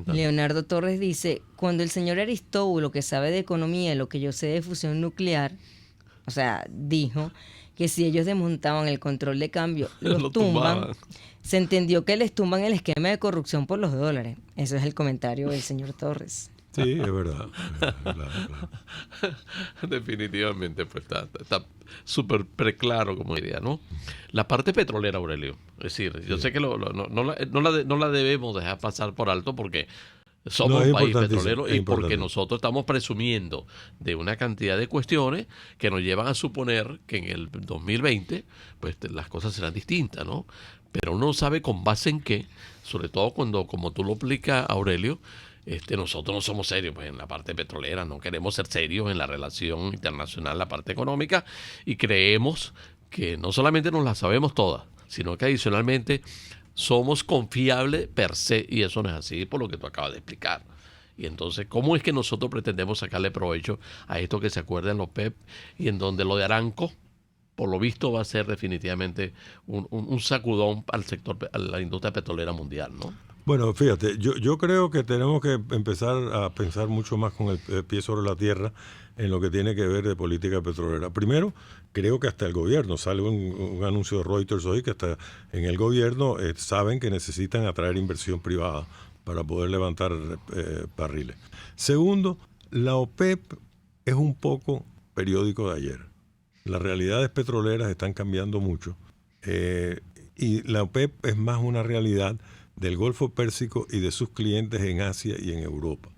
Leonardo Torres dice, cuando el señor Aristóbulo, que sabe de economía, lo que yo sé de fusión nuclear, o sea, dijo que si ellos desmontaban el control de cambio, los tumban. Se entendió que les tumban el esquema de corrupción por los dólares. Ese es el comentario del señor Torres. Sí, es verdad. Claro. Definitivamente, pues está súper preclaro, como diría, ¿no? La parte petrolera, Aurelio. Es decir, yo sé que no la debemos dejar pasar por alto porque somos un país petrolero y porque nosotros estamos presumiendo de una cantidad de cuestiones que nos llevan a suponer que en el 2020 pues las cosas serán distintas, ¿no? Pero uno sabe con base en qué, sobre todo cuando, como tú lo explicas, Aurelio, nosotros no somos serios pues en la parte petrolera, no queremos ser serios en la relación internacional, la parte económica, y creemos que no solamente nos la sabemos todas, sino que adicionalmente somos confiables per se, y eso no es así por lo que tú acabas de explicar. Y entonces, ¿cómo es que nosotros pretendemos sacarle provecho a esto que se acuerda en los PEP y en donde lo de Aramco, por lo visto, va a ser definitivamente un sacudón al sector, a la industria petrolera mundial, ¿no? Bueno, fíjate, yo creo que tenemos que empezar a pensar mucho más con el pie sobre la tierra en lo que tiene que ver de política petrolera. Primero, creo que hasta el gobierno, sale un anuncio de Reuters hoy, que hasta en el gobierno saben que necesitan atraer inversión privada para poder levantar barriles. Segundo, la OPEP es un poco periódico de ayer. Las realidades petroleras están cambiando mucho y la OPEP es más una realidad del Golfo Pérsico y de sus clientes en Asia y en Europa.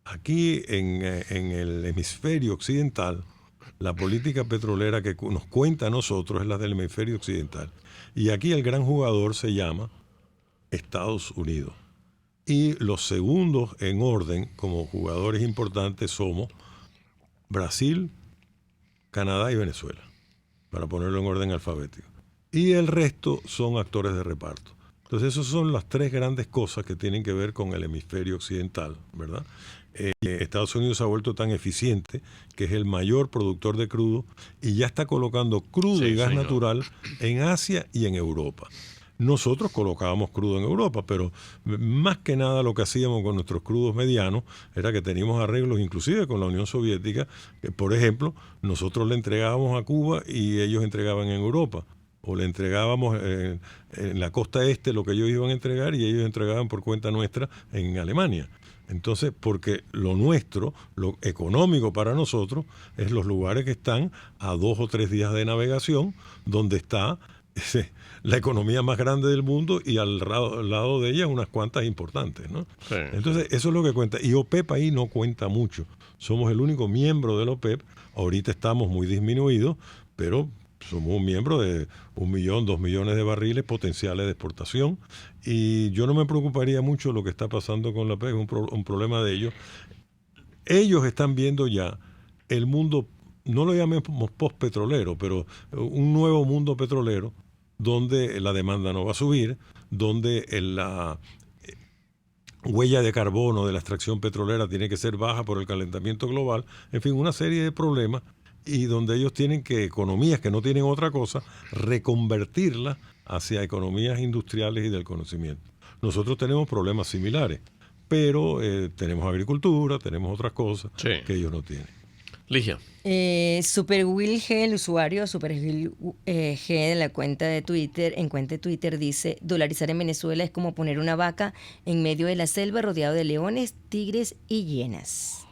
Aquí en el hemisferio occidental, la política petrolera que nos cuenta a nosotros es la del hemisferio occidental. Y aquí el gran jugador se llama Estados Unidos. Y los segundos en orden como jugadores importantes somos Brasil, Canadá y Venezuela, para ponerlo en orden alfabético. Y el resto son actores de reparto. Entonces, esas son las tres grandes cosas que tienen que ver con el hemisferio occidental, ¿verdad? Estados Unidos se ha vuelto tan eficiente que es el mayor productor de crudo y ya está colocando crudo y gas natural en Asia y en Europa. Nosotros colocábamos crudo en Europa, pero más que nada lo que hacíamos con nuestros crudos medianos era que teníamos arreglos inclusive con la Unión Soviética, que por ejemplo nosotros le entregábamos a Cuba y ellos entregaban en Europa. O le entregábamos en la costa este lo que ellos iban a entregar y ellos entregaban por cuenta nuestra en Alemania. Entonces, porque lo nuestro, lo económico para nosotros, es los lugares que están a 2 o 3 días de navegación, donde está la economía más grande del mundo y al lado de ella unas cuantas importantes, ¿no? Sí. Entonces, eso es lo que cuenta. Y OPEP ahí no cuenta mucho. Somos el único miembro del OPEP. Ahorita estamos muy disminuidos, pero somos un miembro de 1 millón, 2 millones de barriles potenciales de exportación y yo no me preocuparía mucho lo que está pasando con la OPEP, es un problema de ellos. Ellos están viendo ya el mundo, no lo llamemos post-petrolero, pero un nuevo mundo petrolero donde la demanda no va a subir, donde la huella de carbono de la extracción petrolera tiene que ser baja por el calentamiento global, en fin, una serie de problemas y donde ellos tienen que, economías que no tienen otra cosa, reconvertirlas hacia economías industriales y del conocimiento. Nosotros tenemos problemas similares, pero tenemos agricultura, tenemos otras cosas que ellos no tienen. Ligia. Super Will G, el usuario Super Will G de la cuenta de Twitter, dice: dolarizar en Venezuela es como poner una vaca en medio de la selva rodeado de leones, tigres y hienas.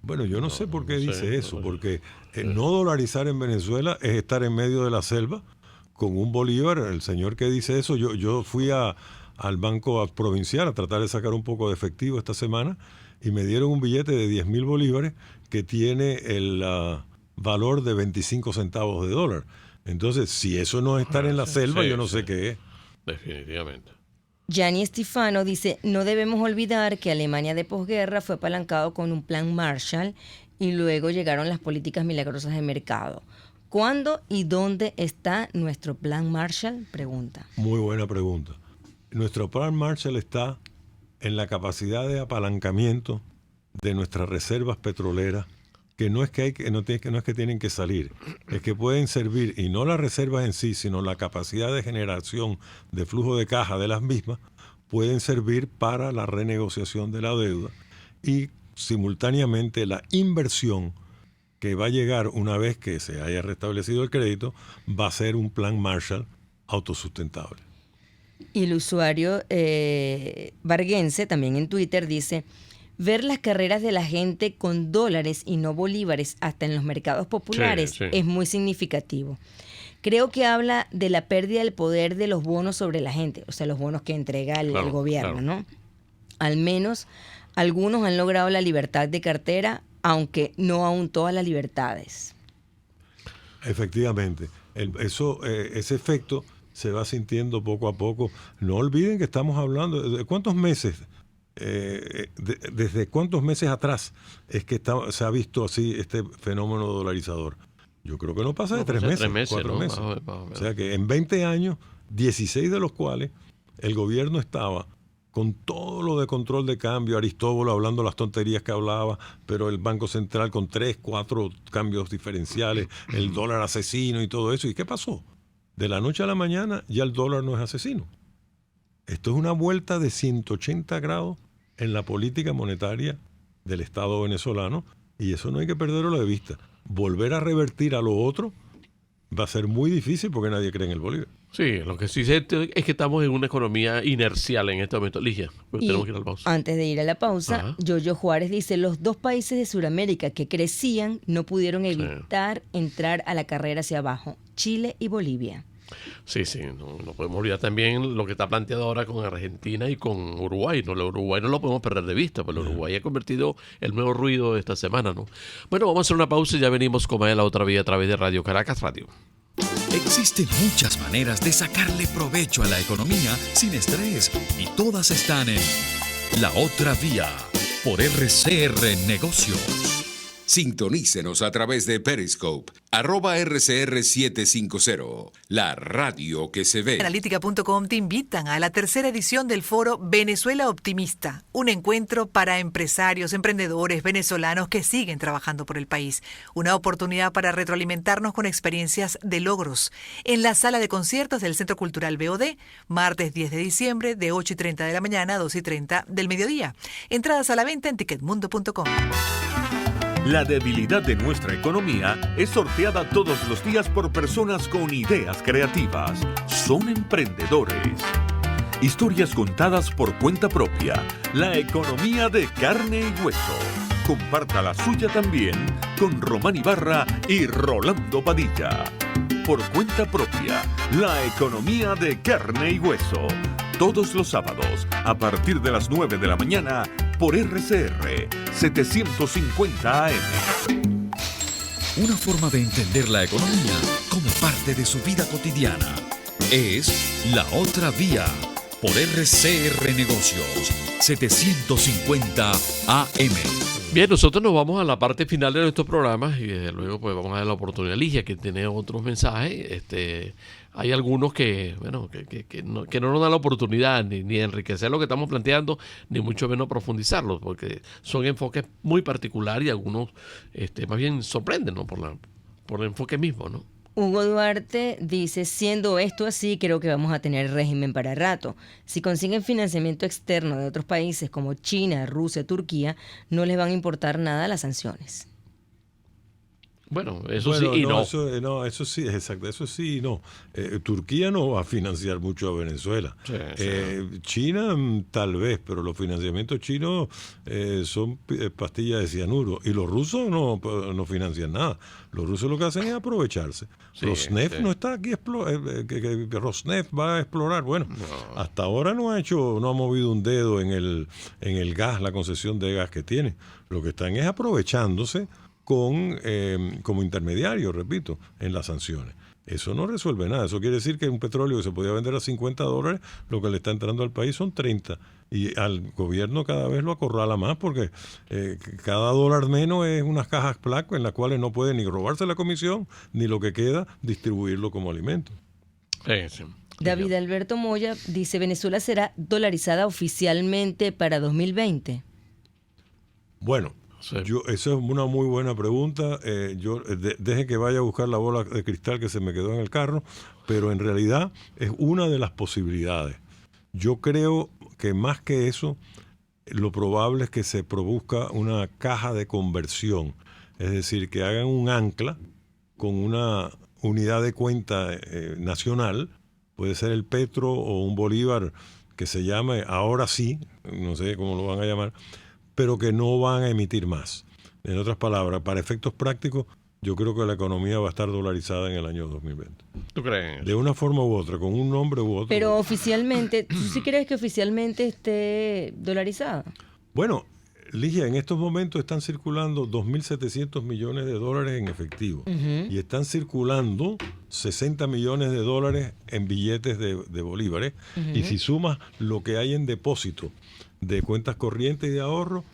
Bueno, yo no sé por qué dice eso, porque no dolarizar en Venezuela es estar en medio de la selva con un bolívar. El señor que dice eso, yo fui al Banco Provincial a tratar de sacar un poco de efectivo esta semana y me dieron un billete de 10,000 bolívares que tiene el valor de 25 centavos de dólar. Entonces, si eso no es estar en la selva, yo no sé qué es. Definitivamente. Gianni Stefano dice: no debemos olvidar que Alemania de posguerra fue apalancado con un plan Marshall y luego llegaron las políticas milagrosas de mercado. ¿Cuándo y dónde está nuestro plan Marshall? Pregunta. Muy buena pregunta. Nuestro plan Marshall está en la capacidad de apalancamiento de nuestras reservas petroleras, que no es que tienen que salir, es que pueden servir, y no las reservas en sí, sino la capacidad de generación de flujo de caja de las mismas, pueden servir para la renegociación de la deuda y simultáneamente la inversión que va a llegar una vez que se haya restablecido el crédito, va a ser un plan Marshall autosustentable. Y el usuario Varguense, también en Twitter, dice: ver las carreras de la gente con dólares y no bolívares hasta en los mercados populares es muy significativo. Creo que habla de la pérdida del poder de los bonos sobre la gente, o sea, los bonos que entrega el gobierno, ¿no? Al menos algunos han logrado la libertad de cartera, aunque no aún todas las libertades. Efectivamente, ese efecto se va sintiendo poco a poco. No olviden que estamos hablando de cuántos meses, desde cuántos meses atrás es que se ha visto así este fenómeno dolarizador. Yo creo que no pasa de 3 meses, 4 meses. O sea que en 20 años, 16 de los cuales el gobierno estaba con todo lo de control de cambio, Aristóbulo hablando las tonterías que hablaba, pero el Banco Central con 3, 4 cambios diferenciales, el dólar asesino y todo eso. ¿Y qué pasó? De la noche a la mañana ya el dólar no es asesino. Esto es una vuelta de 180 grados en la política monetaria del Estado venezolano y eso no hay que perderlo de vista. Volver a revertir a lo otro va a ser muy difícil porque nadie cree en el bolívar. Sí, lo que sí sé es que estamos en una economía inercial en este momento. Ligia, pero tenemos que ir a la pausa. Antes de ir a la pausa, Yoyo Juárez dice: los 2 países de Sudamérica que crecían no pudieron evitar entrar a la carrera hacia abajo, Chile y Bolivia. Sí, no podemos olvidar también lo que está planteado ahora con Argentina y con Uruguay, ¿no? El Uruguay no lo podemos perder de vista, pero el Uruguay ha convertido el nuevo ruido de esta semana, ¿no? Bueno, vamos a hacer una pausa y ya venimos con la otra vía a través de Radio Caracas Radio. Existen muchas maneras de sacarle provecho a la economía sin estrés y todas están en La Otra Vía por RCR Negocios. Sintonícenos a través de Periscope, @RCR750, la radio que se ve. Analítica.com te invitan a la tercera edición del foro Venezuela Optimista, un encuentro para empresarios, emprendedores venezolanos que siguen trabajando por el país. Una oportunidad para retroalimentarnos con experiencias de logros. En la sala de conciertos del Centro Cultural BOD, martes 10 de diciembre, de 8:30 de la mañana a 2:30 del mediodía. Entradas a la venta en ticketmundo.com. La debilidad de nuestra economía es sorteada todos los días por personas con ideas creativas. Son emprendedores. Historias contadas por cuenta propia. La economía de carne y hueso. Comparta la suya también con Román Ibarra y Rolando Padilla. Por cuenta propia. La economía de carne y hueso. Todos los sábados, a partir de las 9 de la mañana, por RCR 750 AM. Una forma de entender la economía como parte de su vida cotidiana. Es La Otra Vía, por RCR Negocios 750 AM. Bien, nosotros nos vamos a la parte final de nuestro programa y desde luego pues vamos a dar la oportunidad a Ligia, que tiene otros mensajes. Hay algunos que no nos dan la oportunidad ni de enriquecer lo que estamos planteando, ni mucho menos profundizarlo, porque son enfoques muy particulares y algunos más bien sorprenden, ¿no? por el enfoque mismo, ¿no? Hugo Duarte dice, siendo esto así, creo que vamos a tener régimen para rato. Si consiguen financiamiento externo de otros países como China, Rusia, Turquía, no les van a importar nada las sanciones. Bueno, eso sí y no. Eso sí, es exacto. Eso sí y no. Turquía no va a financiar mucho a Venezuela. Sí. China tal vez, pero los financiamientos chinos son pastillas de cianuro. Y los rusos no financian nada. Los rusos lo que hacen es aprovecharse. Sí, Rosneft no está aquí, que Rosneft va a explorar. Bueno, hasta ahora no ha movido un dedo en el gas, la concesión de gas que tiene. Lo que están es aprovechándose como intermediario, repito, en las sanciones. Eso no resuelve nada. Eso quiere decir que un petróleo que se podía vender a $50, lo que le está entrando al país son 30. Y al gobierno cada vez lo acorrala más porque cada dólar menos es unas cajas placo en las cuales no puede ni robarse la comisión, ni lo que queda, distribuirlo como alimento. Sí. David Alberto Moya dice, ¿Venezuela será dolarizada oficialmente para 2020? Bueno, sí. Esa es una muy buena pregunta. Deje que vaya a buscar la bola de cristal que se me quedó en el carro, pero en realidad es una de las posibilidades. Yo creo que más que eso, lo probable es que se produzca una caja de conversión, es decir, que hagan un ancla con una unidad de cuenta nacional, puede ser el petro o un bolívar que se llame ahora sí, no sé cómo lo van a llamar, pero que no van a emitir más. En otras palabras, para efectos prácticos, yo creo que la economía va a estar dolarizada en el año 2020. ¿Tú crees? De una forma u otra, con un nombre u otro. Pero oficialmente, ¿tú sí crees que oficialmente esté dolarizada? Bueno, Ligia, en estos momentos están circulando 2.700 millones de dólares en efectivo. Uh-huh. Y están circulando 60 millones de dólares en billetes de bolívares. Uh-huh. Y si sumas lo que hay en depósito de cuentas corrientes y de ahorro,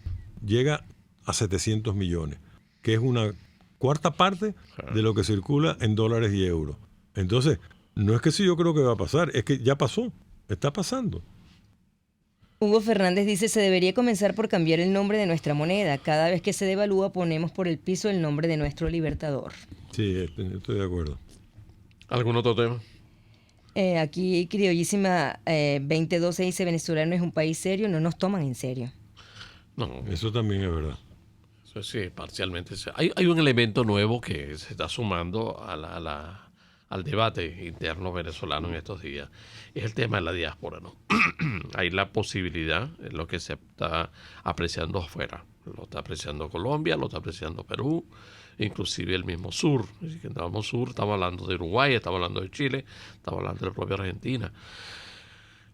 llega a 700 millones, que es una cuarta parte de lo que circula en dólares y euros. Entonces, no es que sí yo creo que va a pasar, es que ya pasó, está pasando. Hugo Fernández dice, se debería comenzar por cambiar el nombre de nuestra moneda. Cada vez que se devalúa ponemos por el piso el nombre de nuestro libertador. Sí, estoy de acuerdo. ¿Algún otro tema? Aquí Criollísima 2012 dice, Venezuela no es un país serio, no nos toman en serio. No, eso también es verdad. Eso sí, parcialmente. Hay un elemento nuevo que se está sumando al debate interno venezolano en estos días. Es el tema de la diáspora, ¿no? Hay la posibilidad, es lo que se está apreciando afuera. Lo está apreciando Colombia, lo está apreciando Perú, inclusive el mismo sur. Si estamos sur, estamos hablando de Uruguay, estamos hablando de Chile, estamos hablando de la propia Argentina.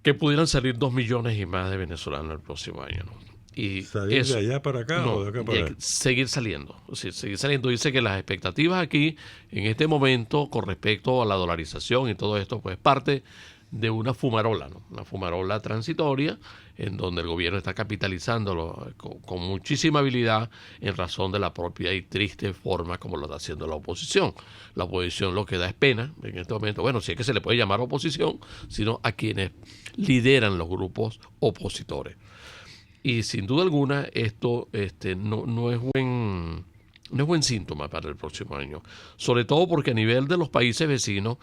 Que pudieran salir 2 millones y más de venezolanos el próximo año, ¿no? Y ¿salir eso, de allá para acá o de acá para allá? Seguir saliendo. Sí, seguir saliendo. Dice que las expectativas aquí, en este momento, con respecto a la dolarización y todo esto, pues parte de una fumarola, ¿no? Una fumarola transitoria en donde el gobierno está capitalizándolo con muchísima habilidad en razón de la propia y triste forma como lo está haciendo la oposición. La oposición lo que da es pena en este momento, bueno, si es que se le puede llamar oposición, sino a quienes lideran los grupos opositores. Y sin duda alguna esto no es buen síntoma para el próximo año, sobre todo porque a nivel de los países vecinos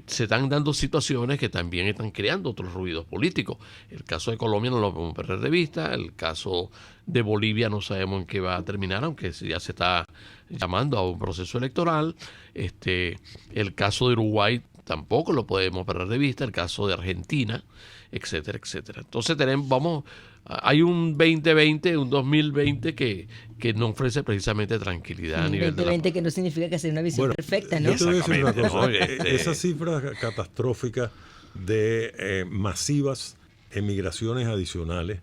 se están dando situaciones que también están creando otros ruidos políticos. El caso de Colombia no lo podemos perder de vista, el caso de Bolivia no sabemos en qué va a terminar, aunque ya se está llamando a un proceso electoral. El caso de Uruguay tampoco lo podemos perder de vista, el caso de Argentina, etcétera, etcétera. Entonces hay un 2020, un 2020 que no ofrece precisamente tranquilidad a nivel 2020 que no significa que sea una visión perfecta, ¿no? Yo te voy a decir una cosa. Esas cifras catastróficas de masivas emigraciones adicionales,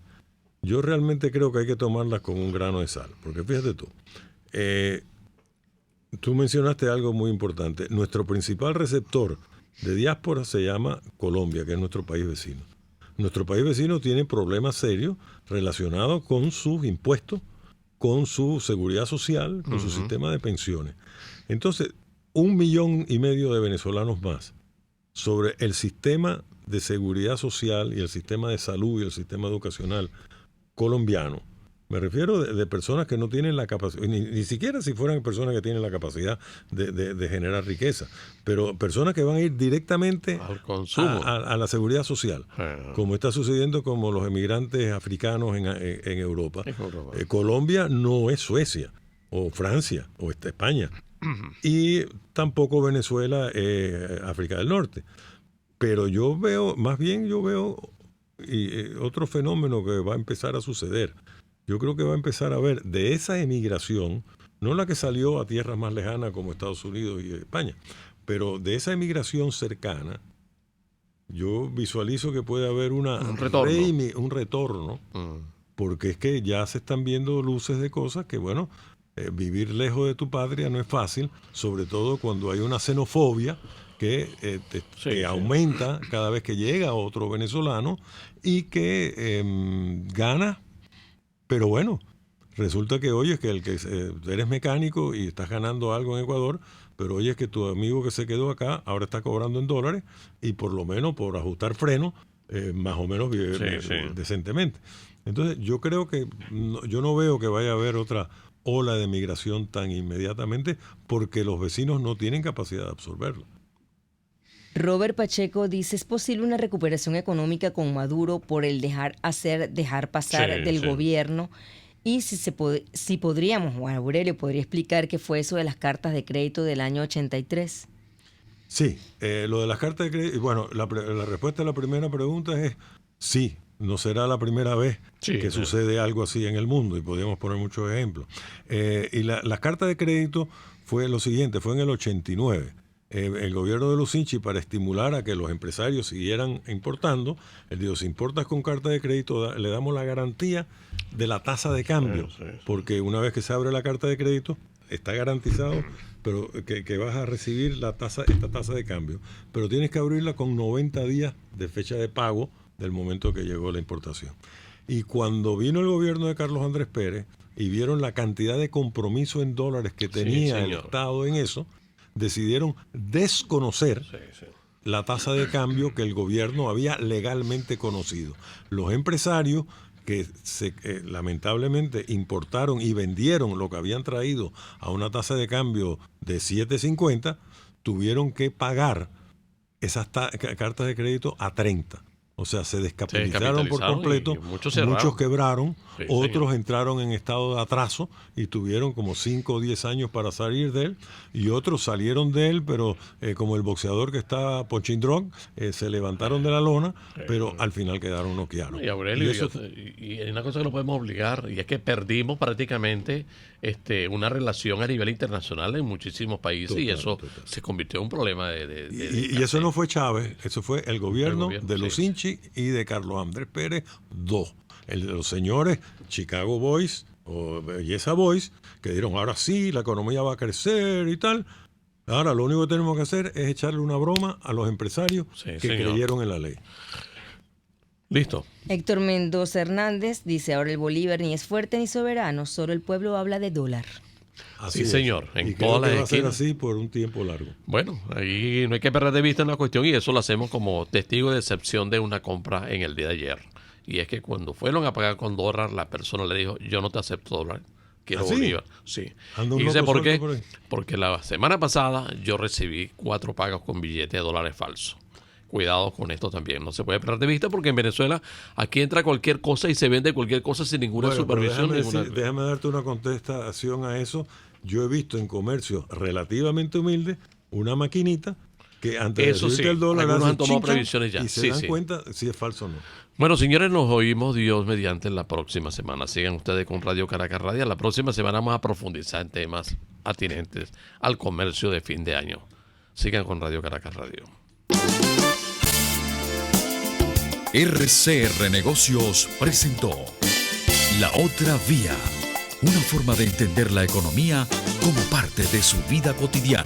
yo realmente creo que hay que tomarlas con un grano de sal. Porque fíjate tú mencionaste algo muy importante. Nuestro principal receptor de diáspora se llama Colombia, que es nuestro país vecino. Nuestro país vecino tiene problemas serios relacionados con sus impuestos, con su seguridad social, con su sistema de pensiones. Entonces, 1,5 millones de venezolanos más sobre el sistema de seguridad social y el sistema de salud y el sistema educacional colombiano. Me refiero de personas que no tienen la capacidad, ni siquiera si fueran personas que tienen la capacidad de generar riqueza, pero personas que van a ir directamente al consumo, a la seguridad social, como está sucediendo con los emigrantes africanos en Europa. Colombia no es Suecia, o Francia, o España, y tampoco Venezuela, África del Norte. Pero yo veo otro fenómeno que va a empezar a suceder. Yo creo que va a empezar a ver de esa emigración, no la que salió a tierras más lejanas como Estados Unidos y España, pero de esa emigración cercana, yo visualizo que puede haber un retorno, porque es que ya se están viendo luces de cosas que, bueno, vivir lejos de tu patria no es fácil, sobre todo cuando hay una xenofobia que aumenta cada vez que llega otro venezolano y que gana. Pero bueno, resulta que oyes que eres mecánico y estás ganando algo en Ecuador, pero oyes que tu amigo que se quedó acá ahora está cobrando en dólares y por lo menos por ajustar frenos, más o menos vive decentemente. Entonces yo creo que yo no veo que vaya a haber otra ola de migración tan inmediatamente porque los vecinos no tienen capacidad de absorberlo. Robert Pacheco dice, ¿es posible una recuperación económica con Maduro por el dejar pasar del gobierno? Y si podríamos, Juan Aurelio, ¿podría explicar qué fue eso de las cartas de crédito del año 83? Sí, lo de las cartas de crédito, bueno, la respuesta a la primera pregunta es sí, no será la primera vez que sucede algo así en el mundo y podríamos poner muchos ejemplos. Y las cartas de crédito fue lo siguiente, fue en el 89. El gobierno de Lucinchi, para estimular a que los empresarios siguieran importando, él dijo, si importas con carta de crédito, le damos la garantía de la tasa de cambio, porque una vez que se abre la carta de crédito, está garantizado pero que vas a recibir esta tasa de cambio, pero tienes que abrirla con 90 días de fecha de pago del momento que llegó la importación. Y cuando vino el gobierno de Carlos Andrés Pérez y vieron la cantidad de compromiso en dólares que tenía el Estado en eso, decidieron desconocer la tasa de cambio que el gobierno había legalmente conocido. Los empresarios que lamentablemente importaron y vendieron lo que habían traído a una tasa de cambio de 7.50, tuvieron que pagar esas cartas de crédito a 30. O sea, se descapitalizaron por completo, muchos quebraron, otros entraron en estado de atraso y tuvieron como 5 o 10 años para salir de él, y otros salieron de él, pero como el boxeador que está Punching Drunk, se levantaron de la lona, pero al final quedaron noqueados. Y Aurelio, y hay una cosa que no podemos obligar, y es que perdimos prácticamente una relación a nivel internacional en muchísimos países, y eso se convirtió en un problema y eso no fue Chávez, eso fue el gobierno de Lucinchi y de Carlos Andrés Pérez II. Los señores Chicago Boys o Belleza Boys, que dijeron ahora sí, la economía va a crecer y tal, Ahora, lo único que tenemos que hacer es echarle una broma a los empresarios que creyeron en la ley. Listo. Héctor Mendoza Hernández dice, ahora el bolívar ni es fuerte ni soberano, solo el pueblo habla de dólar. Así sí, es. señor. En y todas creo que las va a ser esquinas. así por un tiempo largo. Bueno, ahí no hay que perder de vista una cuestión y eso lo hacemos como testigo de excepción de una compra en el día de ayer. Y es que cuando fueron a pagar con dólar, la persona le dijo, yo no te acepto dólar, quiero bolívar. Sí. Anda un Y dice, loco ¿por qué? suelto por ahí. Porque la semana pasada yo recibí 4 pagos con billetes de dólares falsos. Cuidado con esto también, no se puede perder de vista porque en Venezuela aquí entra cualquier cosa y se vende cualquier cosa sin ninguna Bueno, pero supervisión. déjame darte una contestación a eso. Yo he visto en comercios relativamente humildes una maquinita que antes Eso de decirte sí, el dólar algunos hace han tomado chin, chan, previsiones ya. y se Sí, dan sí. cuenta si es falso o no. Bueno, señores, nos oímos Dios mediante la próxima semana. Sigan ustedes con Radio Caracas Radio. La próxima semana vamos a profundizar en temas atinentes al comercio de fin de año. Sigan con Radio Caracas Radio. RCR Negocios presentó La Otra Vía, una forma de entender la economía como parte de su vida cotidiana.